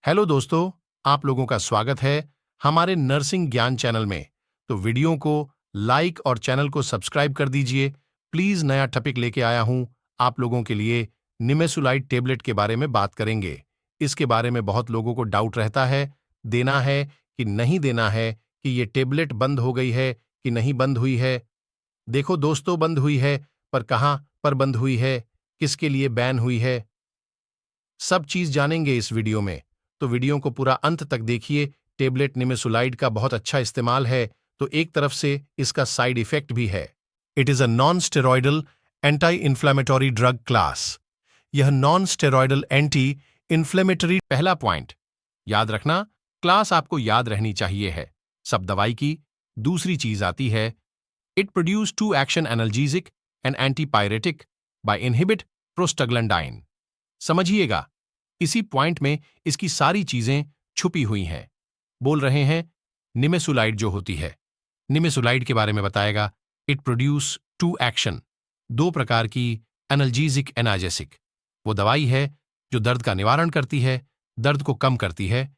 Hello दोस्तों, आप लोगों का स्वागत है हमारे नर्सिंग ज्ञान चैनल में। तो वीडियो को लाइक और चैनल को सब्सक्राइब कर दीजिए। प्लीज नया टॉपिक लेके आया हूं आप लोगों के लिए। निमेसुलाइड टेबलेट के बारे में बात करेंगे। इसके बारे में बहुत लोगों को डाउट रहता है, देना है कि नहीं देना है, कि ये टेबलेट बंद हो गई है कि नहीं बंद हुई है। देखो दोस्तों, बंद हुई है, पर कहां पर बंद हुई है, किसके लिए बैन हुई है, सब चीज जानेंगे इस वीडियो में। तो वीडियो को पूरा अंत तक देखिए। टेबलेट निमेसुलाइड का बहुत अच्छा इस्तेमाल है, तो एक तरफ से इसका साइड इफेक्ट भी है। It is a non steroidal anti inflammatory drug class. यह नॉन स्टेरॉयडल एंटी इन्फ्लेमेटरी। पहला पॉइंट याद रखना, क्लास आपको याद रहनी चाहिए है सब दवाई की। दूसरी चीज आती है, it produce to action analgesic and antipyretic by inhibit prostaglandin. समझिएगा, इसी पॉइंट में इसकी सारी चीजें छुपी हुई हैं। बोल रहे हैं निमेसुलाइड जो होती है, निमेसुलाइड के बारे में बताएगा। इट प्रोड्यूस टू एक्शन, दो प्रकार की एनाल्जेसिक एनाजेसिक। वो दवाई है जो दर्द का निवारण करती है, दर्द को कम करती है।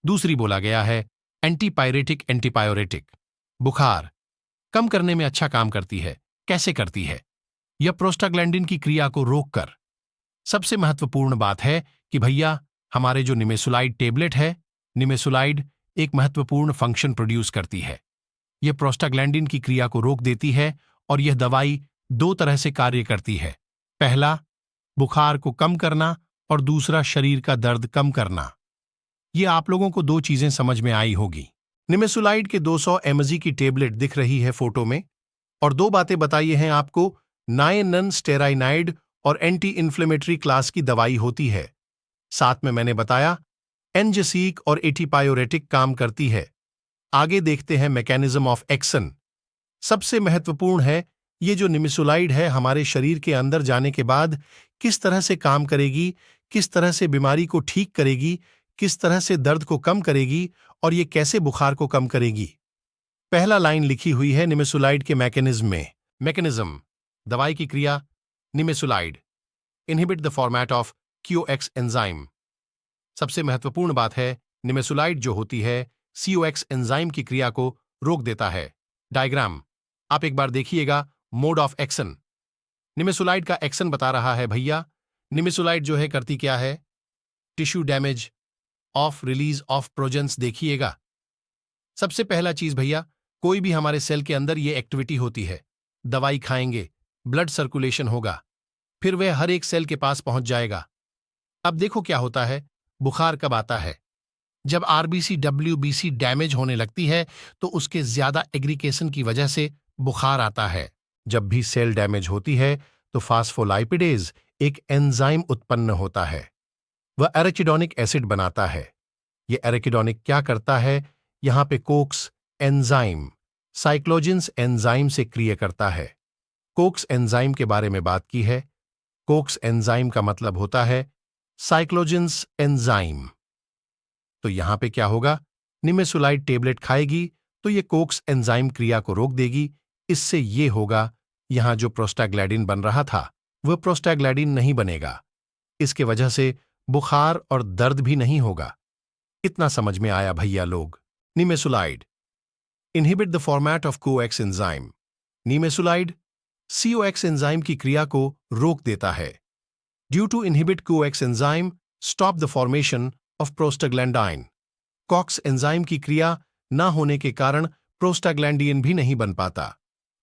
दूसरी बोला गया है एंटीपायरेटिक एंटीपायोरेटिक, बुखार कम करने में अच्छा काम करती है। कैसे करती है? यह प्रोस्टाग्लैंडिन की क्रिया को रोककर। सबसे महत्वपूर्ण बात है कि भैया, हमारे जो निमेसुलाइड टेबलेट है, निमेसुलाइड एक महत्वपूर्ण फंक्शन प्रोड्यूस करती है। यह प्रोस्टाग्लैंडिन की क्रिया को रोक देती है और यह दवाई दो तरह से कार्य करती है। पहला, बुखार को कम करना, और दूसरा, शरीर का दर्द कम करना। यह आप लोगों को दो चीजें समझ में आई होगी। निमेसुलाइड के 200 mg की टेबलेट दिख रही है फोटो में, और दो बातें बताई हैं आपको। नाइन स्टेराइनाइड और एंटी इन्फ्लेमेटरी क्लास की दवाई होती है। साथ में मैंने बताया एनजेसिक और एटीपायोरेटिक काम करती है। आगे देखते हैं मैकेनिज्म ऑफ एक्शन। सबसे महत्वपूर्ण है, ये जो निमेसुलाइड है हमारे शरीर के अंदर जाने के बाद किस तरह से काम करेगी, किस तरह से बीमारी को ठीक करेगी, किस तरह से दर्द को कम करेगी, और ये कैसे बुखार को कम करेगी। पहला लाइन लिखी हुई है निमेसुलाइड के मैकेनिज्म में। मैकेनिज्म, दवाई की क्रिया। Nimesulide inhibit the format of क्यूएक्स enzyme. सबसे महत्वपूर्ण बात है, निमेसुलाइड जो होती है सीओएक्स एंजाइम की क्रिया को रोक देता है। डायग्राम आप एक बार देखिएगा। मोड ऑफ एक्शन, निमेसुलाइड का एक्शन बता रहा है भैया। निमेसुलाइड जो है करती क्या है? Tissue damage, of release of प्रोजेंस। देखिएगा, सबसे पहला चीज भैया, कोई भी हमारे सेल के अंदर ये एक्टिविटी होती है। दवाई खाएंगे, ब्लड सर्कुलेशन होगा, फिर वह हर एक सेल के पास पहुंच जाएगा। अब देखो क्या होता है, बुखार कब आता है? जब आरबीसी डब्ल्यूबीसी डैमेज होने लगती है, तो उसके ज्यादा एग्रीकेशन की वजह से बुखार आता है। जब भी सेल डैमेज होती है, तो फास्फोलाइपिडेज एक एंजाइम उत्पन्न होता है। वह एराकिडोनिक एसिड बनाता है। यह एराकिडोनिक क्या करता है? यहां पे कोक्स एंजाइम साइक्लोजिन्स एंजाइम से क्रिया करता है। कोक्स एंजाइम के बारे में बात की है। कोक्स एंजाइम का मतलब होता है साइक्लोजिन्स एंजाइम। तो यहां पे क्या होगा? निमेसुलाइड टेबलेट खाएगी तो ये कोक्स एंजाइम क्रिया को रोक देगी। इससे ये होगा, यहां जो प्रोस्टाग्लैंडिन बन रहा था वह प्रोस्टाग्लैंडिन नहीं बनेगा। इसके वजह से बुखार और दर्द भी नहीं होगा। इतना समझ में आया भैया लोग? Nimesulide inhibit the format of COX enzyme. Nimesulide COX enzyme की क्रिया को रोक देता है। Due to inhibit COX enzyme stop the formation of prostaglandin. COX enzyme की क्रिया ना होने के कारण प्रोस्टाग्लैंडिन भी नहीं बन पाता।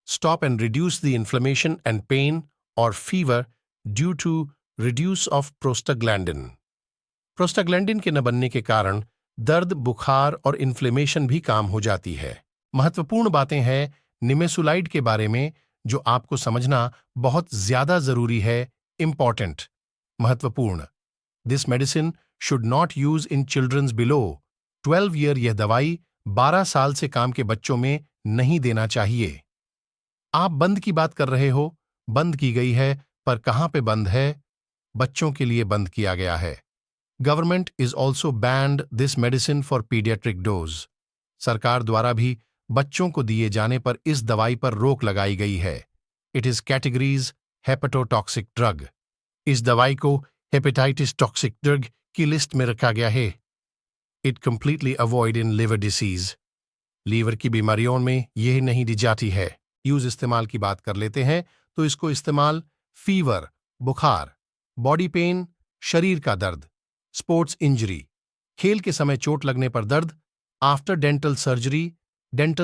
Stop and reduce the inflammation and pain और fever due to reduce of prostaglandin. Prostaglandin के न बनने के कारण दर्द, बुखार और इन्फ्लेमेशन भी काम हो जाती है। महत्वपूर्ण बातें हैं निमेसुलाइड के बारे में जो आपको समझना बहुत ज्यादा जरूरी है। इंपॉर्टेंट, महत्वपूर्ण। This medicine should not use in childrens below 12 year. यह दवाई 12 साल से काम के बच्चों में नहीं देना चाहिए। आप बंद की बात कर रहे हो, बंद की गई है, पर कहां पे बंद है? बच्चों के लिए बंद किया गया है। Government is also band this medicine for paediatric dose. सरकार द्वारा भी बच्चों को दिए जाने पर इस दवाई पर रोक लगाई गई है। It is categories hepatotoxic drug. इस दवाई को हेपेटाइटिस टॉक्सिक ड्रग की लिस्ट में रखा गया है। It completely avoid in liver disease. Liver की बीमारियों में यह नहीं दी जाती है। यूज इस्तेमाल की बात कर लेते हैं तो इसको इस्तेमाल फीवर, बुखार, बॉडी पेन, शरीर का दर्द, स्पोर्ट्स इंजरी, खेल के समय चोट लगने पर दर्द, आफ्टर डेंटल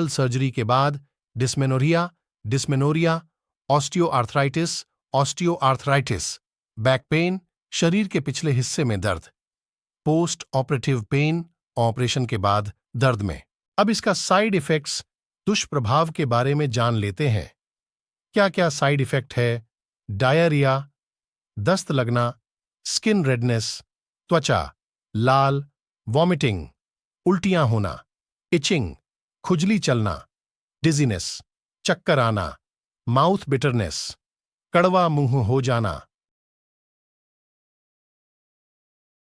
सर्जरी के बाद, डिस्मेनोरिया, ऑस्टियोआर्थराइटिस, बैक पेन, शरीर के पिछले हिस्से में दर्द, पोस्ट ऑपरेटिव पेन, ऑपरेशन के बाद दर्द में। अब इसका साइड इफेक्ट्स, दुष्प्रभाव के बारे में जान लेते हैं। क्या क्या साइड इफेक्ट है? डायरिया, दस्त लगना, स्किन रेडनेस, त्वचा लाल, वॉमिटिंग, उल्टियां होना, इचिंग, खुजली चलना, डिजीनेस, चक्कर आना, माउथ बिटरनेस, कड़वा मुंह हो जाना,